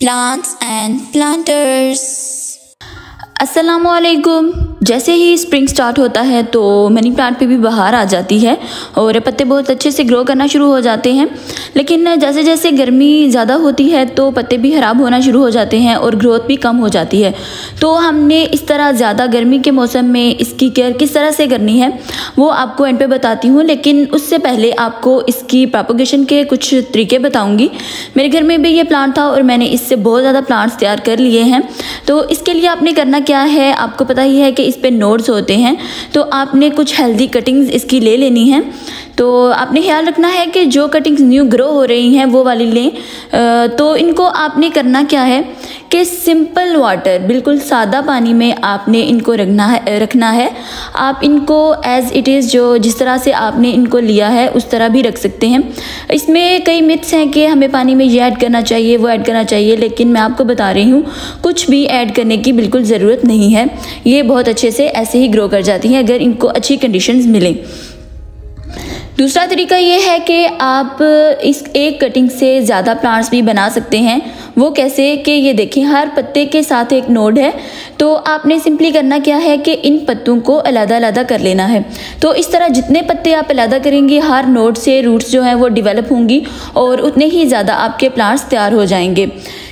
plants and planters। अस्सलामुअलैकुम। जैसे ही spring start होता है तो मनी प्लांट पे भी बहार आ जाती है और पत्ते बहुत अच्छे से ग्रो करना शुरू हो जाते हैं। लेकिन जैसे जैसे गर्मी ज़्यादा होती है तो पत्ते भी ख़राब होना शुरू हो जाते हैं और ग्रोथ भी कम हो जाती है। तो हमने इस तरह ज़्यादा गर्मी के मौसम में इसकी केयर किस तरह से करनी है वो आपको एंड पे बताती हूँ। लेकिन उससे पहले आपको इसकी प्रोपगेशन के कुछ तरीके बताऊँगी। मेरे घर में भी ये प्लांट था और मैंने इससे बहुत ज़्यादा प्लांट्स तैयार कर लिए हैं। तो इसके लिए आपने करना क्या है, आपको पता ही है कि इस पे नोड्स होते हैं, तो आपने कुछ हेल्दी कटिंग्स इसकी ले लेनी है। तो आपने ख्याल रखना है कि जो कटिंग्स न्यू ग्रो हो रही हैं वो वाली लें। तो इनको आपने करना क्या है कि सिंपल वाटर, बिल्कुल सादा पानी में आपने इनको रखना है। आप इनको एज़ इट इज़ जिस तरह से आपने इनको लिया है उस तरह भी रख सकते हैं। इसमें कई मिथ्स हैं कि हमें पानी में ये ऐड करना चाहिए वो ऐड करना चाहिए, लेकिन मैं आपको बता रही हूँ कुछ भी ऐड करने की बिल्कुल ज़रूरत नहीं है। ये बहुत अच्छे से ऐसे ही ग्रो कर जाती हैं अगर इनको अच्छी कंडीशंस मिलें। दूसरा तरीका ये है कि आप इस एक कटिंग से ज़्यादा प्लांट्स भी बना सकते हैं। वो कैसे कि ये देखें, हर पत्ते के साथ एक नोड है। तो आपने सिंपली करना क्या है कि इन पत्तों को अलग-अलग कर लेना है। तो इस तरह जितने पत्ते आप अलग करेंगे हर नोड से रूट्स जो हैं वो डेवलप होंगी और उतने ही ज़्यादा आपके प्लांट्स तैयार हो जाएंगे।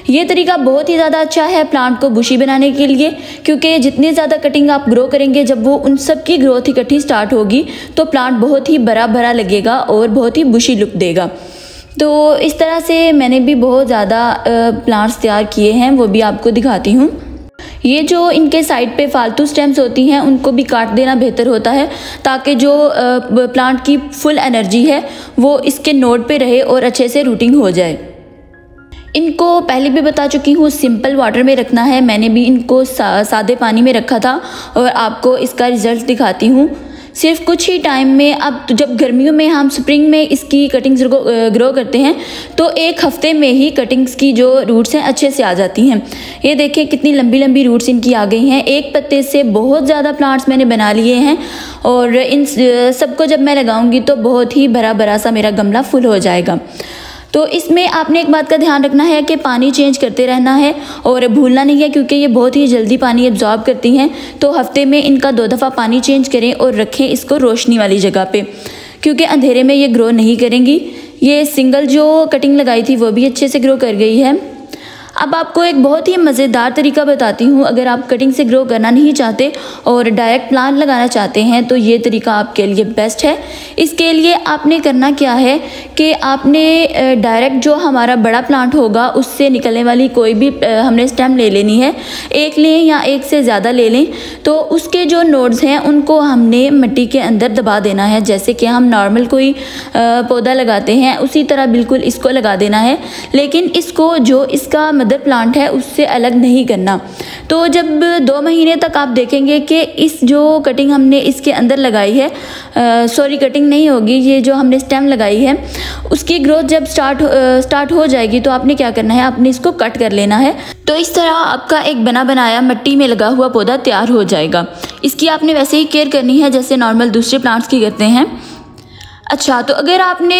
ये तरीका बहुत ही ज़्यादा अच्छा है प्लांट को बुशी बनाने के लिए, क्योंकि जितनी ज़्यादा कटिंग आप ग्रो करेंगे जब वो उन सब की ग्रोथ इकट्ठी स्टार्ट होगी तो प्लांट बहुत ही बड़ा भरा लगेगा और बहुत ही बुशी लुक देगा। तो इस तरह से मैंने भी बहुत ज़्यादा प्लांट्स तैयार किए हैं, वो भी आपको दिखाती हूँ। ये जो इनके साइड पे फालतू स्टेम्स होती हैं उनको भी काट देना बेहतर होता है, ताकि जो प्लांट की फुल एनर्जी है वो इसके नोड पे रहे और अच्छे से रूटिंग हो जाए। इनको पहले भी बता चुकी हूँ सिंपल वाटर में रखना है। मैंने भी इनको सादे पानी में रखा था और आपको इसका रिज़ल्ट दिखाती हूँ सिर्फ कुछ ही टाइम में। अब जब गर्मियों में हम स्प्रिंग में इसकी कटिंग्स ग्रो करते हैं तो एक हफ्ते में ही कटिंग्स की जो रूट्स हैं अच्छे से आ जाती हैं। ये देखिए कितनी लंबी लंबी रूट्स इनकी आ गई हैं। एक पत्ते से बहुत ज़्यादा प्लांट्स मैंने बना लिए हैं और इन सबको जब मैं लगाऊंगी तो बहुत ही भरा भरा सा मेरा गमला फुल हो जाएगा। तो इसमें आपने एक बात का ध्यान रखना है कि पानी चेंज करते रहना है और भूलना नहीं है, क्योंकि ये बहुत ही जल्दी पानी एब्जॉर्ब करती हैं। तो हफ्ते में इनका 2 दफ़ा पानी चेंज करें और रखें इसको रोशनी वाली जगह पे, क्योंकि अंधेरे में ये ग्रो नहीं करेंगी। ये सिंगल जो कटिंग लगाई थी वो भी अच्छे से ग्रो कर गई है। अब आपको एक बहुत ही मज़ेदार तरीका बताती हूँ। अगर आप कटिंग से ग्रो करना नहीं चाहते और डायरेक्ट प्लांट लगाना चाहते हैं तो ये तरीका आपके लिए बेस्ट है। इसके लिए आपने करना क्या है कि आपने डायरेक्ट जो हमारा बड़ा प्लांट होगा उससे निकलने वाली कोई भी हमने स्टेम ले लेनी है। एक लें या एक से ज़्यादा ले लें। तो उसके जो नोड्स हैं उनको हमने मिट्टी के अंदर दबा देना है, जैसे कि हम नॉर्मल कोई पौधा लगाते हैं उसी तरह बिल्कुल इसको लगा देना है। लेकिन इसको जो इसका मदर प्लांट है उससे अलग नहीं करना। तो जब 2 महीने तक आप देखेंगे कि इस जो कटिंग हमने इसके अंदर लगाई है, सॉरी कटिंग नहीं होगी, ये जो हमने स्टेम लगाई है उसकी ग्रोथ जब स्टार्ट हो जाएगी तो आपने क्या करना है, आपने इसको कट कर लेना है। तो इस तरह आपका एक बना बनाया मिट्टी में लगा हुआ पौधा तैयार हो जाएगा। इसकी आपने वैसे ही केयर करनी है जैसे नॉर्मल दूसरे प्लांट्स की करते हैं। अच्छा, तो अगर आपने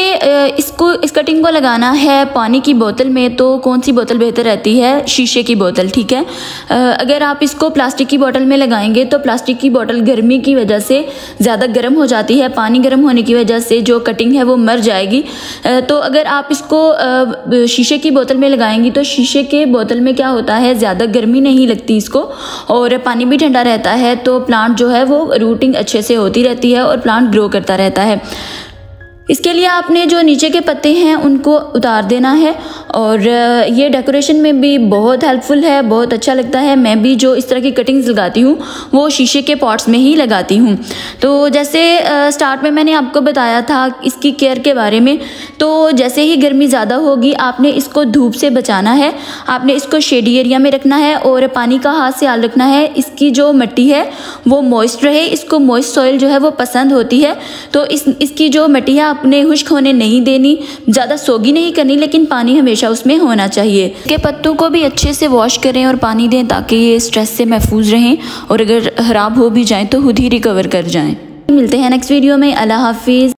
इस कटिंग को लगाना है पानी की बोतल में तो कौन सी बोतल बेहतर रहती है? शीशे की बोतल, ठीक है। अगर आप इसको प्लास्टिक की बोतल में लगाएंगे तो प्लास्टिक की बोतल गर्मी की वजह से ज़्यादा गर्म हो जाती है, पानी गर्म होने की वजह से जो कटिंग है वो मर जाएगी। तो अगर आप इसको शीशे की बोतल में लगाएंगी तो शीशे के बोतल में क्या होता है, ज़्यादा गर्मी नहीं लगती इसको और पानी भी ठंडा रहता है। तो प्लांट जो है वो रूटिंग अच्छे से होती रहती है और प्लांट ग्रो करता रहता है। इसके लिए आपने जो नीचे के पत्ते हैं उनको उतार देना है और ये डेकोरेशन में भी बहुत हेल्पफुल है, बहुत अच्छा लगता है। मैं भी जो इस तरह की कटिंग्स लगाती हूँ वो शीशे के पॉट्स में ही लगाती हूँ। तो जैसे स्टार्ट में मैंने आपको बताया था इसकी केयर के बारे में, तो जैसे ही गर्मी ज़्यादा होगी आपने इसको धूप से बचाना है। आपने इसको शेडी एरिया में रखना है और पानी का हाथ से ख्याल रखना है इसकी जो मिट्टी है वो मॉइस्ट रहे। इसको मॉइस्ट सॉइल जो है वो पसंद होती है। तो इसकी जो मिट्टी है आपने खुश्क होने नहीं देनी, ज़्यादा सोगी नहीं करनी, लेकिन पानी हमेशा उसमें होना चाहिए। के पत्तों को भी अच्छे से वॉश करें और पानी दें ताकि ये स्ट्रेस से महफूज रहें और अगर ख़राब हो भी जाएं तो खुद ही रिकवर कर जाएं। मिलते हैं नेक्स्ट वीडियो में। अल्लाह हाफिज़।